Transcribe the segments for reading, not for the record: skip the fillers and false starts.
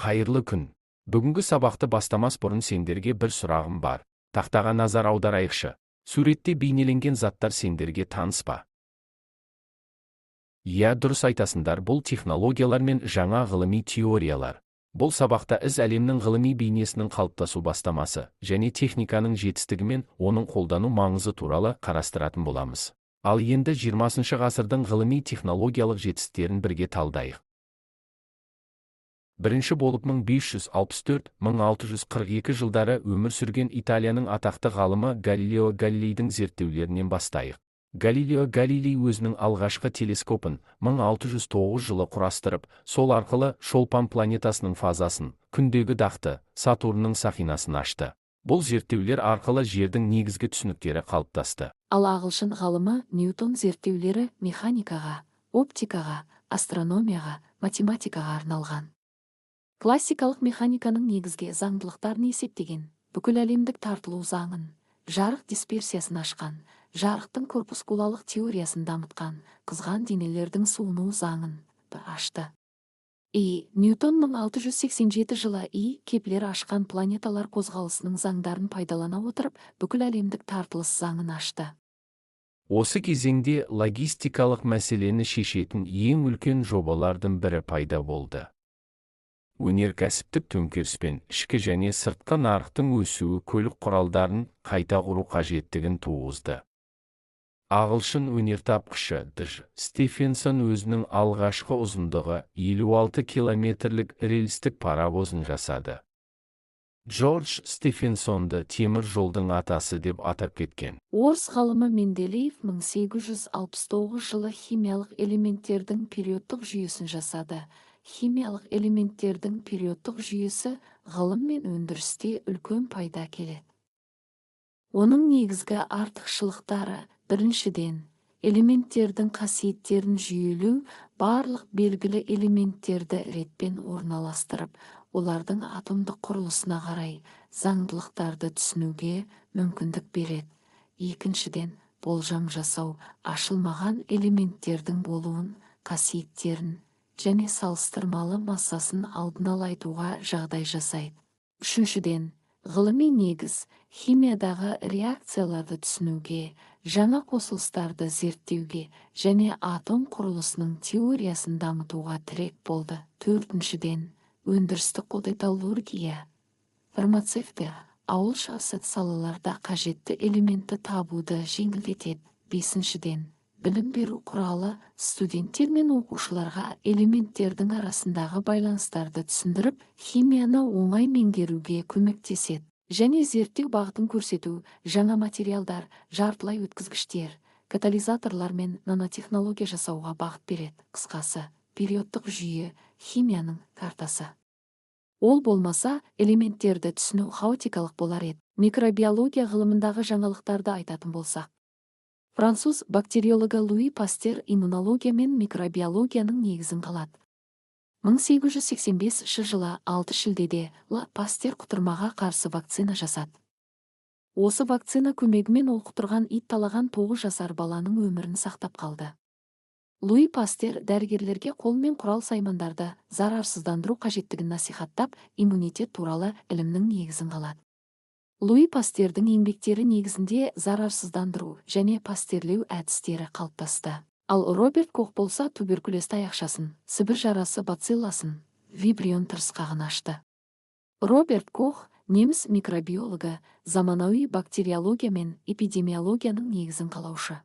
Қайырлы күн. Бүгінгі сабақты бастамас бұрын сендерге бір сұрағым бар. Тақтаға назар аударайықшы. Суретте бейнеленген заттар сендерге таныс па? Иә, дұрыс айтасыңдар, бұл технологиялар мен жаңа ғылыми теориялар. Бұл сабақта біз әлемнің ғылыми бейнесінің қалыптасу бастамасы және техниканың жетістігі мен оның қолдану маңызы туралы қарастыратын боламыз. Ал енді 20 ғасырдың ғылыми технологиялық жетістіктерін бірге талдайық. Бірінші болып 1564-1642 жылдары өмір сүрген Италияның атақты ғалымы Галилео Галилейдің зерттеулерінен бастайық. Галилео Галилей өзінің алғашқы телескопын 1609 жылы құрастырып, сол арқылы шолпан планетасының фазасын, күндегі дақты, Сатурнның сақинасын ашты. Бұл зерттеулер арқылы жердің негізгі түсініктері қалыптасты. Ал ағылшын ғалымы Ньютон зерттеулері механикаға, оптикаға, астрономияға, математикаға арналған. Классикалық механиканың негізгі заңдылықтарын есептеген, бүкіл әлемдік тартылу заңын, жарық дисперсиясын ашқан, жарықтың корпускулалық теориясын дамытқан, қызған денелердің суыну заңын ашты. Ньютон 1687 жылы Кеплер ашқан планеталар қозғалысының заңдарын пайдалана отырып, бүкіл әлемдік тартылыс заңын ашты. Осы кезеңде логистикалық мәселені шешетін ең үлкен жобалардың бірі пайда болды. Өнеркәсіптік төңкеріспен ішкі және сыртқы нарықтың өсуі көлік құралдарын қайта құру қажеттігін туғызды. Ағылшын өнертапқышы Дж. Стефенсон өзінің алғашқы ұзындығы 56 километрлік рельстік паровозын жасады. Джордж Стефенсонды темір жолдың атасы деп атап кеткен. Орыс ғалымы Менделеев 1869 жылы химиялық элементтердің периодтық жүйесін жасады. Химиялық элементтердің периодтық жүйесі ғылым мен өндірісте үлкен пайда келеді. Оның негізгі артықшылықтары: біріншіден, элементтердің қасиеттерін жүйелеу, барлық белгілі элементтерді ретпен орналастырып, олардың атомдық құрылысына қарай заңдылықтарды түсінуге мүмкіндік береді. Екіншіден, болжам жасау, ашылмаған элементтердің болуын, қасиеттерін және салыстырмалы массасын алдын ала айтуға жағдай жасайды. Үшіншіден, ғылыми негіз, химиядағы реакцияларды түсінуге, жаңа қосылыстарды зерттеуге және атом құрылысының теориясын дамытуға тірек болды. Төртіншіден, өндірістік металлургия, фармацевтия, ауыл шаруашылығы салаларда қажетті элементті табуды жеңілдетеді. Бесіншіден, білім беру құралы студенттер мен оқушыларға элементтердің арасындағы байланыстарды түсіндіріп, химияны оңай меңгеруге көмектеседі. Және зерттеу бағытын көрсету, жаңа материалдар, жартылай өткізгіштер, катализаторлар мен нанотехнология жасауға бағыт береді. Қысқасы, периодтық жүйе химияның картасы. Ол болмаса, элементтерді түсіну хаотикалық болар еді. Микробиология ғылымындағы жаңалықтарды айтатын болсақ, француз бактериологы Луи Пастер иммунология мен микробиологияның негізін қалады. 1885 жылы 6 шілдеде Пастер құтырмаға қарсы вакцина жасады. Осы вакцина көмегімен ол құтырған ит талаған 9 жасар баланың өмірін сақтап қалды. Луи Пастер дәрігерлерге қол мен құрал саймандарды зарарсыздандыру қажеттігін насихаттап, иммунитет туралы ілімнің негізін қалады. Луи Пастердің еңбектері негізінде зарарсыздандыру және пастерлеу әдістері қалыптасты. Ал Роберт Кох болса туберкулез таяқшасын, Сібір жарасы бацилласын, вибрион тырысқағын ашты. Роберт Кох неміс микробиологы, заманауи бактериология мен эпидемиологияның негізін қалаушы.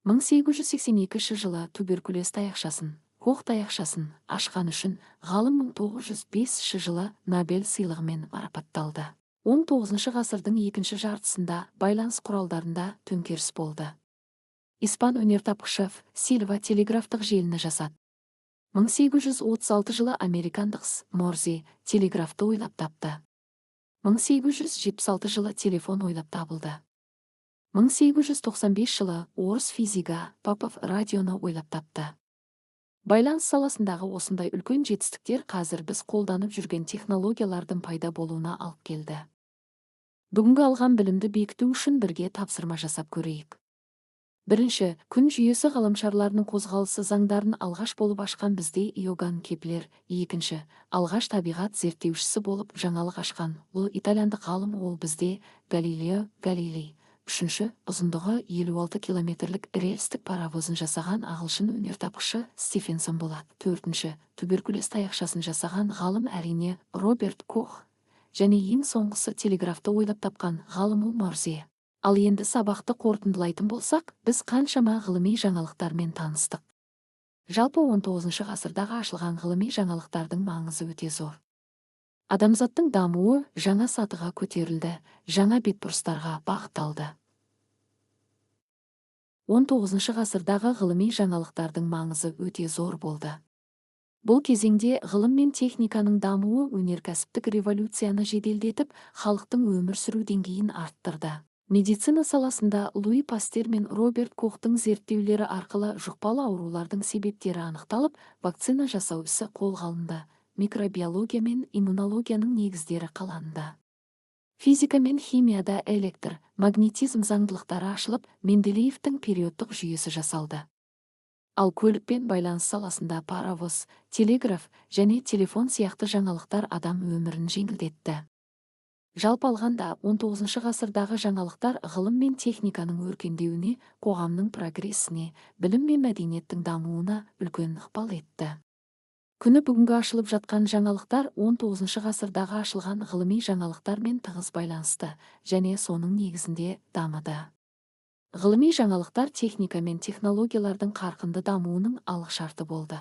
1882 жылы туберкулез таяқшасын, Кох таяқшасын ашқан үшін ғалым 1905 жылы Нобель сыйлығымен марапатталды. 19 ғасырдың екінші жартысында байланыс құралдарында төңкеріс болды. Испан өнертапқышы Сильва телеграфтық желіні жасады. 1836 жылы американдық Морзе телеграфты ойлап тапты. 1876 жылы телефон ойлап табылды. 1895 жылы орыс физигі Попов радионы ойлап тапты. Байланыс саласындағы осындай үлкен жетістіктер қазір біз қолданып жүрген технологиялардың пайда болуына алып келді. Бүгінгі алған білімді бекіту үшін бірге тапсырма жасап көрейік. Бірінші, күн жүйесі ғаламшарларының қозғалысы заңдарын алғаш болып ашқан бізде Иоганн Кеплер. Екінші, алғаш табиғат зерттеушісі болып жаңалық ашқан ұлы итальяндық ғалым ол бізде Галилео Галилей. Үшінші, ұзындығы 56 километрлік рельстік паровозын жасаған ағылшын өнертапқышы Стефенсон болады. Төртінші, туберкулез таяқшасын жасаған ғалым әрине Роберт Кох. Және ең соңғысы телеграфты ойлап тапқан ғалым ол Морзе. Ал енді сабақты қорытындылайтын болсақ, біз қаншама ғылыми жаңалықтармен таныстық. Жалпы 19 ғасырдағы ашылған ғылыми жаңалықтардың маңызы өте зор. Адамзаттың дамуы жаңа сатыға көтерілді, жаңа бетбұрыстарға бағытталды. 19 ғасырдағы ғылыми жаңалықтардың маңызы өте зор болды. Бұл кезеңде ғылым мен техниканың дамуы өнеркәсіптік революцияны жеделдетіп, халықтың өмір сүру деңгейін арттырды. Медицина саласында Луи Пастер мен Роберт Кохтың зерттеулері арқылы жұқпалы аурулардың себептері анықталып, вакцина жасау ісі қолға алынды. Микробиология мен иммунологияның негіздері қаланды. Физика мен химияда электр, магнетизм заңдылықтары ашылып, Менделеевтің периодтық жүйесі жасалды. Ал көлікпен байланыс саласында паровоз, телеграф және телефон сияқты жаңалықтар адам өмірін жеңілдетті. Жалпы алғанда 19 ғасырдағы жаңалықтар ғылым мен техниканың өркендеуіне, қоғамның прогрессіне, білім мен мәдениеттің дамуына үлкен ықпал етті. Күні бүгінгі ашылып жатқан жаңалықтар 19 ғасырдағы ашылған ғылыми жаңалықтармен тығыз байланысты және соның негізінде дамыды. Ғылыми жаңалықтар техника мен технологиялардың қарқынды дамуының алғышарты болды.